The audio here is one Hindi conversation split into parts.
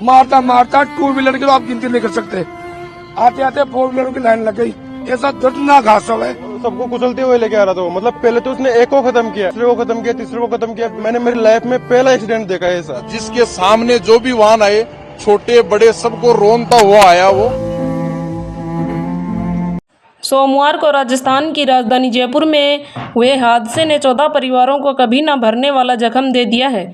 मारता मारता टू व्हीलर की तो आप गिनती नहीं कर सकते, आते आते फोर व्हीलरों की लाइन लग गई। ऐसा दर्दनाक हादसा है। सबको कुचलते हुए लेके आ रहा था वो। मतलब पहले तो उसने एक को खत्म किया, दूसरे को खत्म किया, तीसरे को खत्म किया। मैंने मेरी लाइफ में पहला एक्सीडेंट देखा है ऐसा, जिसके सामने जो भी वाहन आए, छोटे बड़े सबको रोनता हुआ आया वो। सोमवार को राजस्थान की राजधानी जयपुर में हुए हादसे ने 14 परिवारों को कभी न भरने वाला जख्म दे दिया है।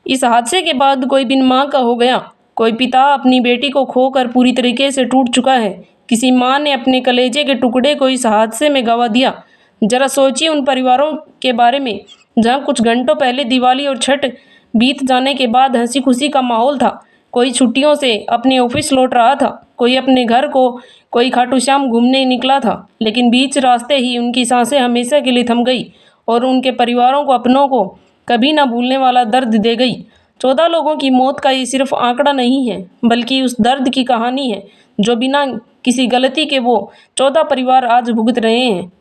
इस हादसे के बाद कोई बिन मां का हो गया, कोई पिता अपनी बेटी को खोकर पूरी तरीके से टूट चुका है, किसी मां ने अपने कलेजे के टुकड़े को इस हादसे में गंवा दिया। जरा सोचिए उन परिवारों के बारे में जहां कुछ घंटों पहले दिवाली और छठ बीत जाने के बाद हंसी खुशी का माहौल था। कोई छुट्टियों से अपने ऑफिस लौट रहा था, कोई अपने घर को, कोई खाटू श्याम घूमने निकला था, लेकिन बीच रास्ते ही उनकी सांसें हमेशा के लिए थम गई और उनके परिवारों को, अपनों को कभी ना भूलने वाला दर्द दे गई। 14 लोगों की मौत का ये सिर्फ आंकड़ा नहीं है, बल्कि उस दर्द की कहानी है जो बिना किसी गलती के वो 14 परिवार आज भुगत रहे हैं।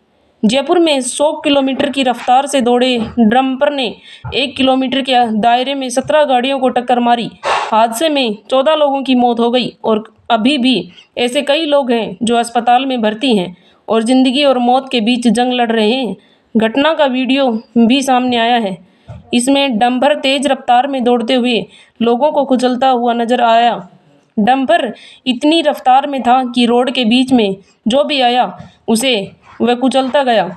जयपुर में 100 किलोमीटर की रफ्तार से दौड़े डंपर ने 1 किलोमीटर के दायरे में 17 गाड़ियों को टक्कर मारी। हादसे में 14 लोगों की मौत हो गई और अभी भी ऐसे कई लोग हैं जो अस्पताल में भर्ती हैं और ज़िंदगी और मौत के बीच जंग लड़ रहे हैं। घटना का वीडियो भी सामने आया है। इसमें डंपर तेज रफ्तार में दौड़ते हुए लोगों को कुचलता हुआ नजर आया। डंपर इतनी रफ्तार में था कि रोड के बीच में जो भी आया उसे वह कुचलता गया।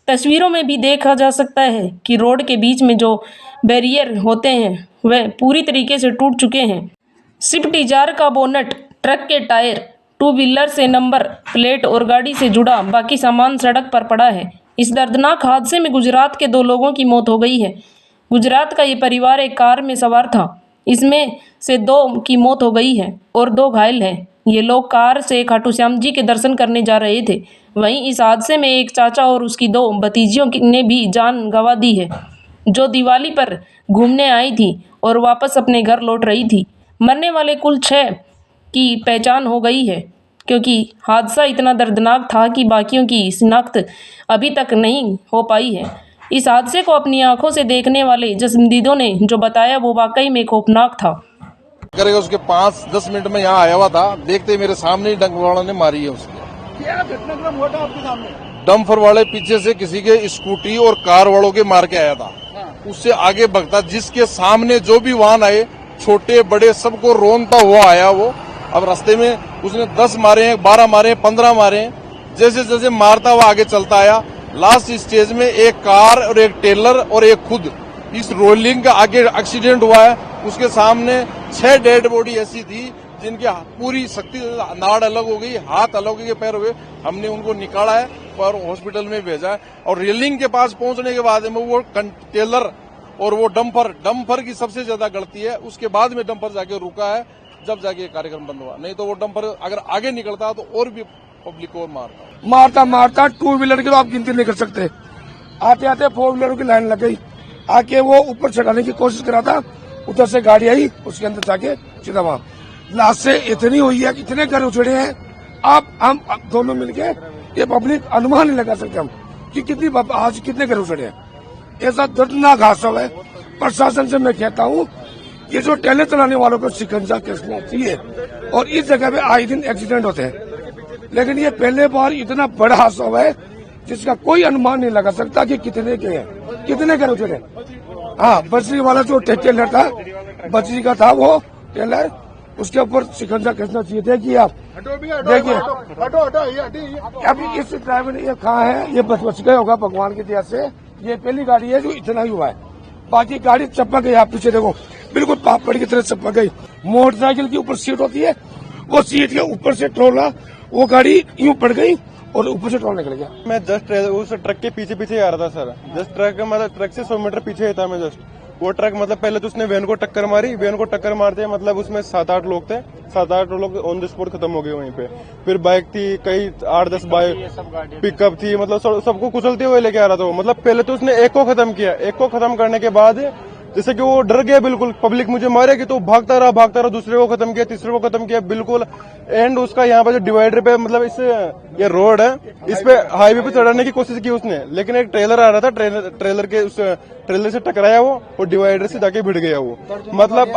तस्वीरों में भी देखा जा सकता है कि रोड के बीच में जो बैरियर होते हैं वह पूरी तरीके से टूट चुके हैं। स्विफ्ट डिजायर का बोनट, ट्रक के टायर, टू व्हीलर से नंबर प्लेट और गाड़ी से जुड़ा बाकी सामान सड़क पर पड़ा है। इस दर्दनाक हादसे में गुजरात के 2 लोगों की मौत हो गई है। गुजरात का ये परिवार एक कार में सवार था, इसमें से 2 की मौत हो गई है और 2 घायल हैं। ये लोग कार से खाटू श्याम जी के दर्शन करने जा रहे थे। वहीं इस हादसे में एक चाचा और उसकी 2 भतीजियों ने भी जान गंवा दी है, जो दिवाली पर घूमने आई थी और वापस अपने घर लौट रही थी। मरने वाले कुल 6 की पहचान हो गई है, क्योंकि हादसा इतना दर्दनाक था कि बाकियों की शिनाख्त अभी तक नहीं हो पाई है। इस हादसे को अपनी आंखों से देखने वाले जस्मदीदों ने जो बताया वो वाकई में खौफनाक था। करेगा उसके 5-10 मिनट में यहाँ आया हुआ था, देखते ही मेरे सामने ही डंपर वाला ने मारी है उसको। क्या घटनाक्रम हुआ था आपके सामने? डंपर वाले पीछे से किसी के स्कूटी और कार वालों के मार के आया था। उससे आगे भगता, जिसके सामने जो भी वाहन आए, छोटे बड़े सबको रोनता हुआ आया वो। अब रास्ते में उसने 10 मारे हैं, 12 मारे हैं, 15 मारे हैं, जैसे जैसे मारता हुआ आगे चलता आया। लास्ट स्टेज में एक कार और एक टेलर और एक खुद इस रोलिंग का आगे एक्सीडेंट हुआ है। उसके सामने 6 डेड बॉडी ऐसी थी जिनकी पूरी शक्ति, नाड़ अलग हो गई, हाथ अलग हो गए, पैर हो गए। हमने उनको निकाला है और हॉस्पिटल में भेजा है। और रेलिंग के पास पहुंचने के बाद में वो टेलर और वो डंपर की सबसे ज्यादा गलती है। उसके बाद में डंपर जाके रुका है, जब जाके कार्यक्रम बंद हुआ। नहीं तो वो डंपर अगर आगे निकलता तो और भी पब्लिक को मारता मारता टू व्हीलर की तो आप गिनती नहीं कर सकते, आते आते फोर व्हीलरों की लाइन लग गई। आके वो ऊपर चढ़ाने की कोशिश करा था, उधर से गाड़ी आई, उसके अंदर जाके सीधा वहां। लाश से इतनी हुई है, इतने घर उछड़े हैं। आप हम दोनों मिलके ये पब्लिक अनुमान नहीं लगा सकते हम कि कितनी आज कितने घर उछड़े हैं। ऐसा दर्दनाक हादसा है। प्रशासन से मैं कहता हूँ ये जो टेलर चलाने वालों को शिकंजा कसना चाहिए। और इस जगह पे आए दिन एक्सीडेंट होते हैं, लेकिन ये पहले बार इतना बड़ा हादसा हुआ है जिसका कोई अनुमान नहीं लगा सकता कि कितने के हैं, कितने घर उछड़े। हाँ, बजरी वाला जो टेलर था, बजरी का था वो टेलर, उसके ऊपर शिकंजा कसना चाहिए। देखिए आप, देखिए अभी इस ड्राइवर ने ये कहा है, ये बच गया होगा भगवान की दया से। ये पहली गाड़ी है जो इतना ही हुआ है, बाकी गाड़ी चपक गई। आप पीछे देखो, बिल्कुल पापड़ की तरह चपक गई। मोटरसाइकिल की ऊपर सीट होती है, वो सीट के ऊपर से ट्रोला, वो गाड़ी यूं पड़ गई और ऊपर से ट्रोल निकल गया। मैं जस्ट उस ट्रक के पीछे पीछे आ रहा था सर। जस्ट ट्रक मतलब ट्रक से 100 मीटर पीछे था मैं। जस्ट वो ट्रक मतलब पहले तो उसने वैन को टक्कर मारी, वैन को टक्कर मारते मतलब उसमें 7-8 लोग थे, 7-8 लोग ऑन द स्पॉट खत्म हो गए वहीं पे। फिर बाइक थी, कई 8-10 बाइक पिकअप थी, मतलब सबको कुचलते हुए लेके आ रहा था वो। मतलब पहले तो उसने एक को खत्म किया, एक को खत्म करने के बाद जैसे कि वो डर गया बिल्कुल, पब्लिक मुझे मारेगी, तो भागता रहा, दूसरे को खत्म किया, तीसरे को खत्म किया बिल्कुल। एंड उसका यहाँ पे जो डिवाइडर पे, मतलब इस ये रोड है, इस पे हाईवे पे चढ़ाने की कोशिश की उसने, लेकिन एक ट्रेलर आ रहा था, ट्रेलर से टकराया वो और डिवाइडर से जाके भिड़ गया वो। मतलब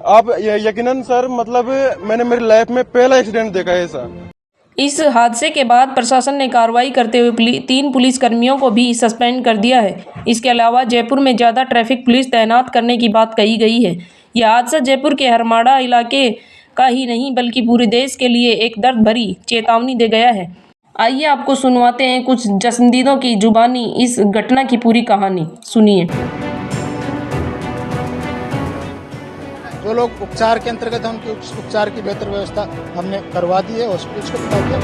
आप यकीनन सर मतलब मैंने मेरी लाइफ में पहला एक्सीडेंट देखा है सर। इस हादसे के बाद प्रशासन ने कार्रवाई करते हुए 3 पुलिसकर्मियों को भी सस्पेंड कर दिया है। इसके अलावा जयपुर में ज़्यादा ट्रैफिक पुलिस तैनात करने की बात कही गई है। यह हादसा जयपुर के हरमाड़ा इलाके का ही नहीं बल्कि पूरे देश के लिए एक दर्द भरी चेतावनी दे गया है। आइए आपको सुनवाते हैं कुछ जस्मदीदों की जुबानी इस घटना की पूरी कहानी। सुनिए। जो लोग उपचार के अंतर्गत हैं उनके उपचार की बेहतर व्यवस्था हमने करवा दी है, हॉस्पिटल्स को बता दिया।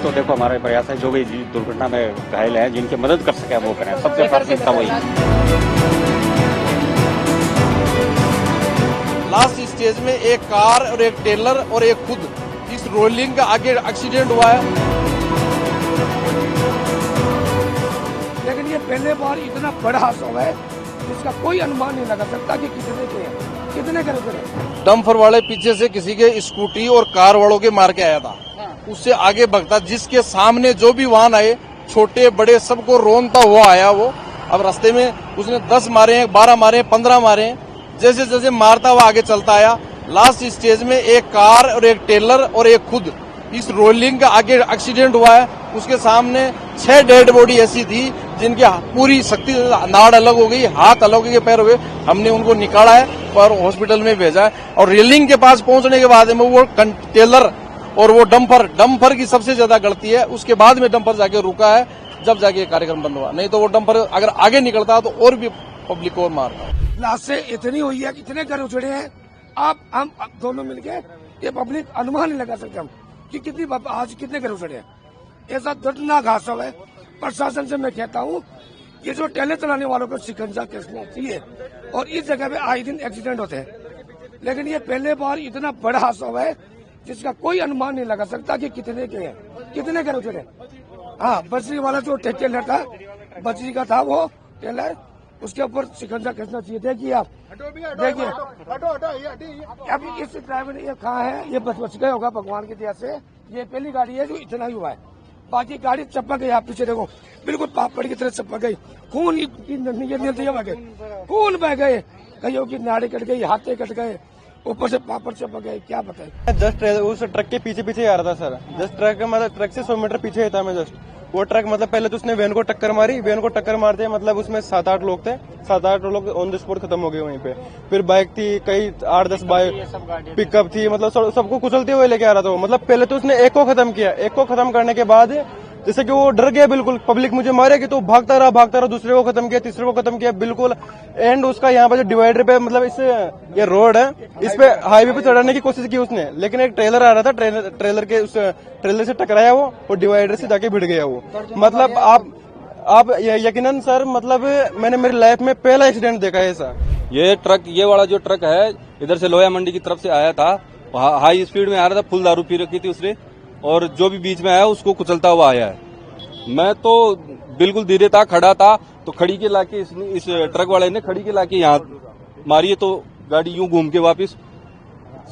तो देखो हमारा प्रयास है जो भी दुर्घटना में घायल हैं जिनकी मदद कर सके वो करें, सबसे प्राथमिकता वही है। लास्ट स्टेज में एक कार और एक टेलर और एक खुद इस रोलिंग का आगे एक्सीडेंट हुआ है। लेकिन ये पहले बार इतना बड़ा हादसा हुआ है जिसका कोई अनुमान नहीं लगा सकता कि कितने के हैं। डंपर वाले पीछे से किसी के स्कूटी और कार वालों के मार के आया था, उससे आगे भगता जिसके सामने जो भी वाहन आए छोटे बड़े सबको रोनता हुआ आया वो। अब रास्ते में उसने 10 मारे हैं, 12 मारे हैं, 15 मारे हैं, जैसे जैसे मारता हुआ आगे चलता आया। लास्ट स्टेज में एक कार और एक टेलर और एक खुद इस रोलिंग का आगे एक्सीडेंट हुआ है। उसके सामने 6 डेड बॉडी ऐसी थी जिनकी पूरी शक्ति, नाड़ अलग हो गई, हाथ अलग हो गए, पैर हो गए। हमने उनको निकाला है और हॉस्पिटल में भेजा है। और रेलिंग के पास पहुंचने के बाद में वो टेलर और वो डंपर की सबसे ज्यादा गलती है। उसके बाद में डंपर जाके रुका है, जब जाके कार्यक्रम बंद हुआ। नहीं तो वो डंपर अगर आगे निकलता तो और भी पब्लिक को मारता। लाश से इतनी हुई है, कितने घर उछड़े हैं। हम दोनों मिलके ये पब्लिक अनुमान नहीं लगा सकते हम कि कितनी आज कितने घर उछड़े हैं। ऐसा दर्दनाक हादसा है। प्रशासन से मैं कहता हूँ ये जो टेलर चलाने वालों को शिकंजा कसना चाहिए और इस जगह पे आए दिन एक्सीडेंट होते हैं। लेकिन ये पहले बार इतना बड़ा हादसा हुआ है जिसका कोई अनुमान नहीं लगा सकता कि कितने के हैं, कितने घर उछड़े। हाँ, बजरी वाला जो टेलर था, बजरी का था वो टेलर, उसके ऊपर शिकंजा कसना चाहिए। देखिए आप, देखिए अभी इस ड्राइवर ने ये कहा है, ये बच गया होगा भगवान की दया से। ये पहली गाड़ी है जो इतना ही हुआ है, बाकी गाड़ी चपक गई। आप पीछे देखो, बिल्कुल पापड़ की तरह चपक गई, खून की खून बह गए, कईयों की नाड़ी कट गई, हाथे कट गए, ऊपर से पापड़ चपक गए। क्या बताए। जस्ट उस ट्रक के पीछे आ रहा था सर। जस्ट ट्रक से 100 मीटर पीछे था मैं। जस्ट वो ट्रक मतलब पहले तो उसने वैन को टक्कर मारी, वैन को टक्कर मारते मतलब उसमें 7-8 लोग थे, 7-8 लोग ऑन द स्पॉट खत्म हो गए वहीं पे। फिर बाइक थी, कई 8-10 बाइक पिकअप थी, मतलब सबको कुचलते हुए लेके आ रहा था वो। मतलब पहले तो उसने एक को खत्म किया, एक को खत्म करने के बाद जैसे कि वो डर गया बिल्कुल, पब्लिक मुझे मारेगी, तो भागता रहा, दूसरे को खत्म किया, तीसरे को खत्म किया बिल्कुल। एंड उसका यहाँ पर जो डिवाइडर पे मतलब ये रोड है, इस पे हाईवे पे चढ़ाने की कोशिश की उसने, लेकिन एक ट्रेलर आ रहा था, ट्रेलर से टकराया वो और डिवाइडर से जाके भिड़ गया वो। मतलब आप यकीनन सर मतलब मैंने मेरी लाइफ में पहला एक्सीडेंट देखा है सर। ये वाला जो ट्रक है इधर से लोया मंडी की तरफ से आया था, हाई स्पीड में आ रहा था, फुल दारू पी रखी थी उसने, और जो भी बीच में आया उसको कुचलता हुआ आया है। मैं तो बिल्कुल धीरे था, खड़ा था, तो खड़ी के लाके इस ट्रक वाले ने खड़ी के लाके यहाँ मारी है, तो गाड़ी यूं घूम के वापस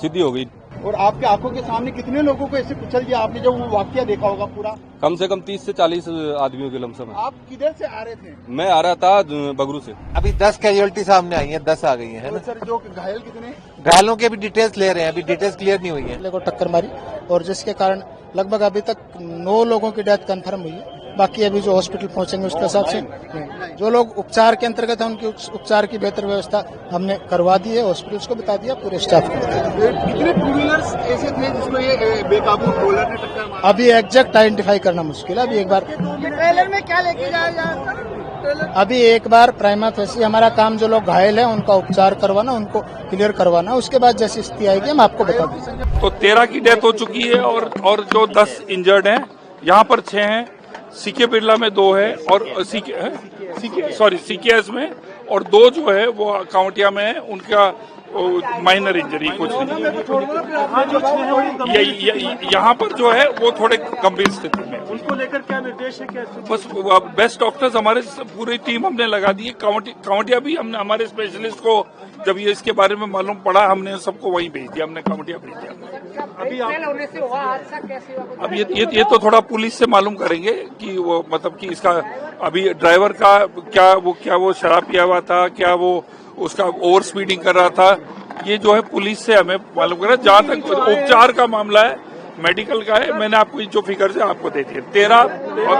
सीधी हो गई। और आपके आंखों के सामने कितने लोगों को ऐसे कुचल दिया आपने, जब वो वाकया देखा होगा पूरा? कम से कम 30 से 40 आदमियों के लमसम है। आप किधर से आ रहे थे? मैं आ रहा था बगरू से। अभी 10 कैजुअलिटी सामने आई है, 10 आ गई है ना सर। जो घायल कितने? घायलों के भी डिटेल्स ले रहे हैं, अभी डिटेल्स क्लियर नहीं हुई है। को टक्कर मारी और जिसके कारण लगभग अभी तक 9 लोगों की डेथ कंफर्म हुई है। बाकी अभी जो हॉस्पिटल पहुंचेंगे उसके हिसाब से जो लोग उपचार के अंतर्गत हैं उनके उपचार की बेहतर व्यवस्था हमने करवा दी है, हॉस्पिटल्स को बता दिया, पूरे स्टाफ को बता दिया। कितने टू व्हीलर्स ऐसे थे जिसको ये बेकाबू ट्रोलर ने टक्कर मारी? अभी एग्जैक्ट आइडेंटिफाई करना मुश्किल है। अभी एक बार ट्रेलर में क्या लेके जाया? अभी एक बार प्राइमा फेसी हमारा काम, जो लोग घायल हैं उनका उपचार करवाना, उनको क्लियर करवाना, उसके बाद जैसी स्थिति आएगी हम आपको बता देंगे। तो 13 की डेथ हो चुकी है और जो 10 इंजर्ड हैं, यहाँ पर 6 हैं, सीके बिरला में 2 है और सीकेएस में, और 2 जो है वो कांवटिया में है, उनका माइनर इंजरी कुछ नहीं। यहाँ पर जो है वो थोड़े गंभीर स्थिति में। उनको लेकर क्या निर्देश है? क्या बस बेस्ट डॉक्टर्स हमारे पूरी टीम हमने लगा दी है। कांवटिया भी हमने हमारे स्पेशलिस्ट को जब ये इसके बारे में मालूम पड़ा, हमने सबको वहीं भेज दिया, हमने कांवटिया भेज दिया। अब ये तो थोड़ा पुलिस से मालूम करेंगे कि वो मतलब कि इसका अभी ड्राइवर का क्या वो शराब पिया हुआ था, क्या वो उसका ओवर स्पीडिंग कर रहा था। ये जो है पुलिस से हमें मालूम करा। जहां तक उपचार का मामला है, मेडिकल का है, मैंने आपको जो फिगर है आपको दे दिए। 13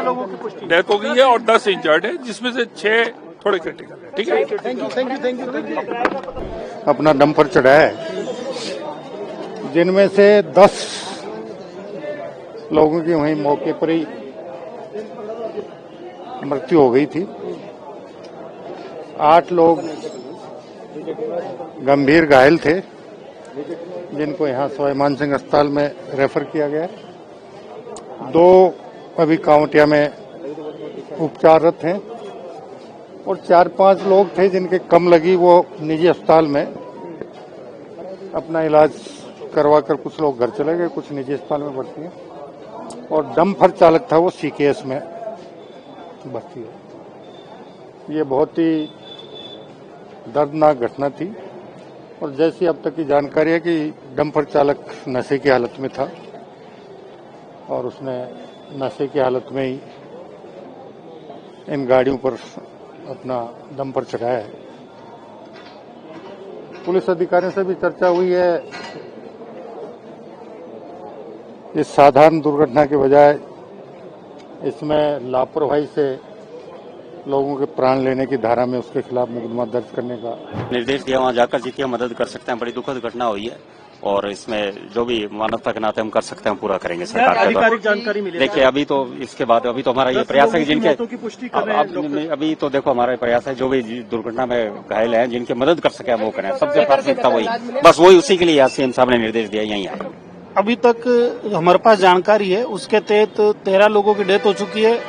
लोगों की डेथ हो गई है और 10 इंजर्ड है, जिसमें से 6 थोड़े क्रिटिकल है। ठीक है, थैंक यू। अपना डंपर चढ़ाया है, जिनमें से 10 लोगों की वहीं मौके पर ही मृत्यु हो गई थी। 8 लोग गंभीर घायल थे, जिनको यहाँ सवाई मानसिंह अस्पताल में रेफर किया गया। 2 अभी कांवटिया में उपचाररत हैं और 4-5 लोग थे जिनके कम लगी, वो निजी अस्पताल में अपना इलाज करवाकर कुछ लोग घर चले गए, कुछ निजी अस्पताल में भर्ती हैं। और डंपर चालक था वो सीकेएस में भर्ती है। ये बहुत ही दर्दनाक घटना थी और जैसी अब तक की जानकारी है कि डंपर चालक नशे की हालत में था और उसने नशे की हालत में ही इन गाड़ियों पर अपना डंपर चढ़ाया है। पुलिस अधिकारियों से भी चर्चा हुई है। इस साधारण दुर्घटना के बजाय इसमें लापरवाही से लोगों के प्राण लेने की धारा में उसके खिलाफ मुकदमा दर्ज करने का निर्देश दिया। वहां जाकर जितनी हम मदद कर सकते हैं, बड़ी दुखद घटना हुई है और इसमें जो भी मानवता के नाते हम कर सकते हैं पूरा करेंगे। सरकार आधिकारिक जानकारी मिली? देखिए अभी तो इसके बाद अभी तो हमारा ये प्रयास है कि जिनके अभी तो देखो हमारा प्रयास है जो भी दुर्घटना में घायल हैं, जिनकी मदद कर सके वो करें। सबसे प्राथमिकता वही, बस वही, उसी के लिए आज सीएम साहब ने निर्देश दिया यहीं आए। अभी तक हमारे पास जानकारी है उसके तहत 13 लोगों की डेथ हो चुकी है,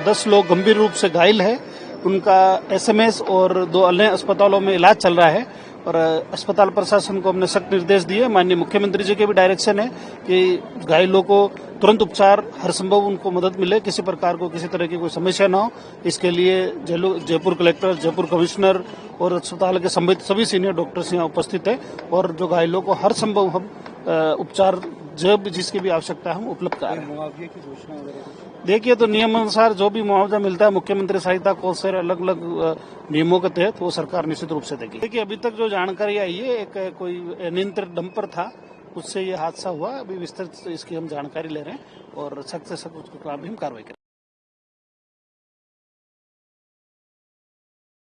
10 लोग गंभीर रूप से घायल है। उनका एसएमएस और 2 अन्य अस्पतालों में इलाज चल रहा है और अस्पताल प्रशासन को हमने सख्त निर्देश दिए। माननीय मुख्यमंत्री जी के भी डायरेक्शन है कि घायलों को तुरंत उपचार, हर संभव उनको मदद मिले, किसी प्रकार को किसी तरह की कोई समस्या न हो। इसके लिए जयपुर कलेक्टर, जयपुर कमिश्नर और अस्पताल के संबंधित सभी सीनियर डॉक्टर्स यहाँ उपस्थित है और जो घायलों को हर संभव हम उपचार जब जिसकी भी आवश्यकता है हम उपलब्ध करा रहे हैं। देखिए तो नियम अनुसार जो भी मुआवजा मिलता है मुख्यमंत्री सहायता कोष से अलग अलग नियमों के तहत वो सरकार निश्चित रूप से देगी। देखिए अभी तक जो जानकारी आई है, एक कोई अनियंत्रित डंपर था, उससे ये हादसा हुआ। अभी विस्तृत इसकी हम जानकारी ले रहे हैं और सख्त से सख्त उसके खिलाफ भी हम कार्रवाई करेंगे।